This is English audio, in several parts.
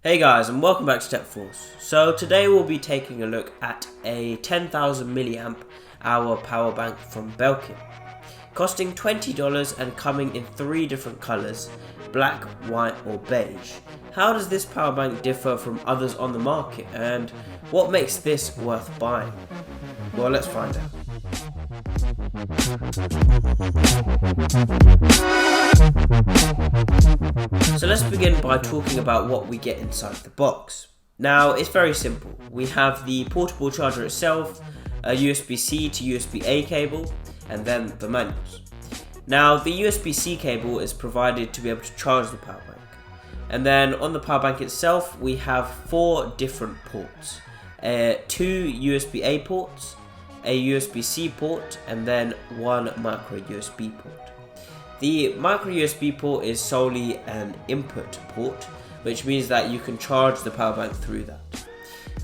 Hey guys, and welcome back to Tech Force. So today we'll be taking a look at a 10,000 milliamp hour power bank from Belkin, costing $20 and coming in 3 different colors: black, white or beige. How does this power bank differ from others on the market, and what makes this worth buying? Well, let's find out. So let's begin by talking about what we get inside the box. Now, it's very simple. We have the portable charger itself, a USB-C to USB-A cable, and then the manuals. Now, the USB-C cable is provided to be able to charge the power bank. And then on the power bank itself, we have 4 different ports. 2 USB-A ports, a USB-C port, and then 1 micro USB port. The micro USB port is solely an input port, which means that you can charge the power bank through that.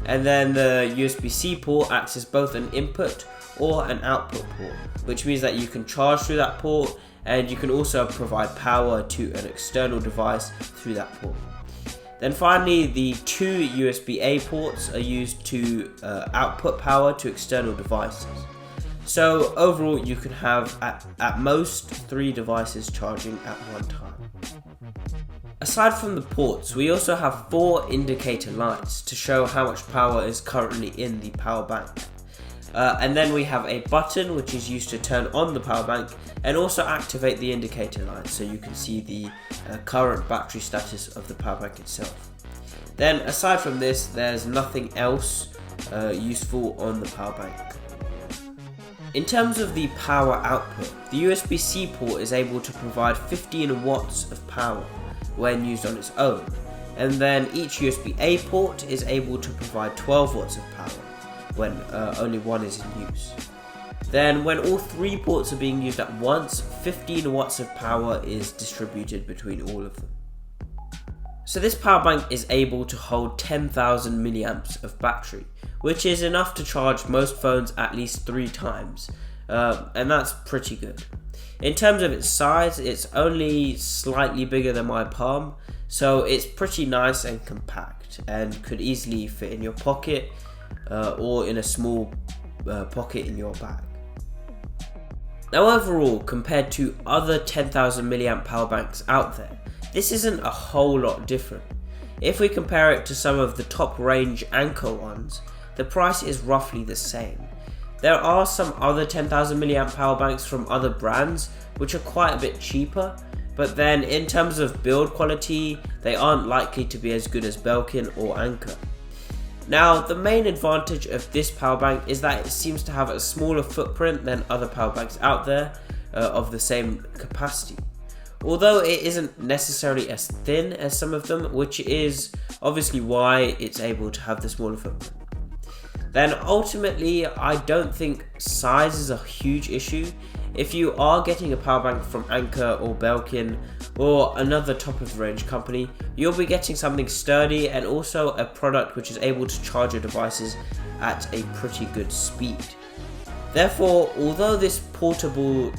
And then the USB-C port acts as both an input or an output port, which means that you can charge through that port, and you can also provide power to an external device through that port. Then finally, the 2 USB-A ports are used to output power to external devices. So overall, you can have at most 3 devices charging at one time. Aside from the ports, we also have 4 indicator lights to show how much power is currently in the power bank. And then we have a button which is used to turn on the power bank and also activate the indicator lights, so you can see the current battery status of the power bank itself. Then aside from this, there's nothing else useful on the power bank. In terms of the power output, the USB-C port is able to provide 15 watts of power when used on its own, and then each USB-A port is able to provide 12 watts of power when only one is in use. Then when all 3 ports are being used at once, 15 watts of power is distributed between all of them. So this power bank is able to hold 10,000 milliamps of battery, which is enough to charge most phones at least 3 times, and that's pretty good. In terms of its size, it's only slightly bigger than my palm, so it's pretty nice and compact and could easily fit in your pocket or in a small pocket in your bag. Now overall, compared to other 10,000 milliamp power banks out there, this isn't a whole lot different. If we compare it to some of the top range Anker ones, the price is roughly the same. There are some other 10,000 milliamp power banks from other brands which are quite a bit cheaper, but then in terms of build quality, they aren't likely to be as good as Belkin or Anker. Now, the main advantage of this power bank is that it seems to have a smaller footprint than other power banks out there of the same capacity. Although it isn't necessarily as thin as some of them, which is obviously why it's able to have the smaller footprint. Then ultimately, I don't think size is a huge issue. If you are getting a power bank from Anker or Belkin or another top of the range company, you'll be getting something sturdy and also a product which is able to charge your devices at a pretty good speed. Therefore, although this portable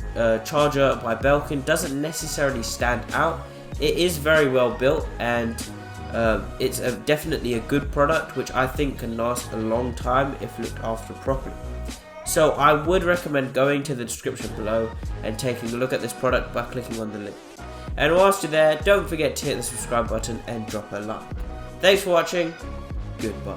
charger by Belkin doesn't necessarily stand out, it is very well built, and it's definitely a good product which I think can last a long time if looked after properly. So I would recommend going to the description below and taking a look at this product by clicking on the link. And whilst you're there, don't forget to hit the subscribe button and drop a like. Thanks for watching, goodbye.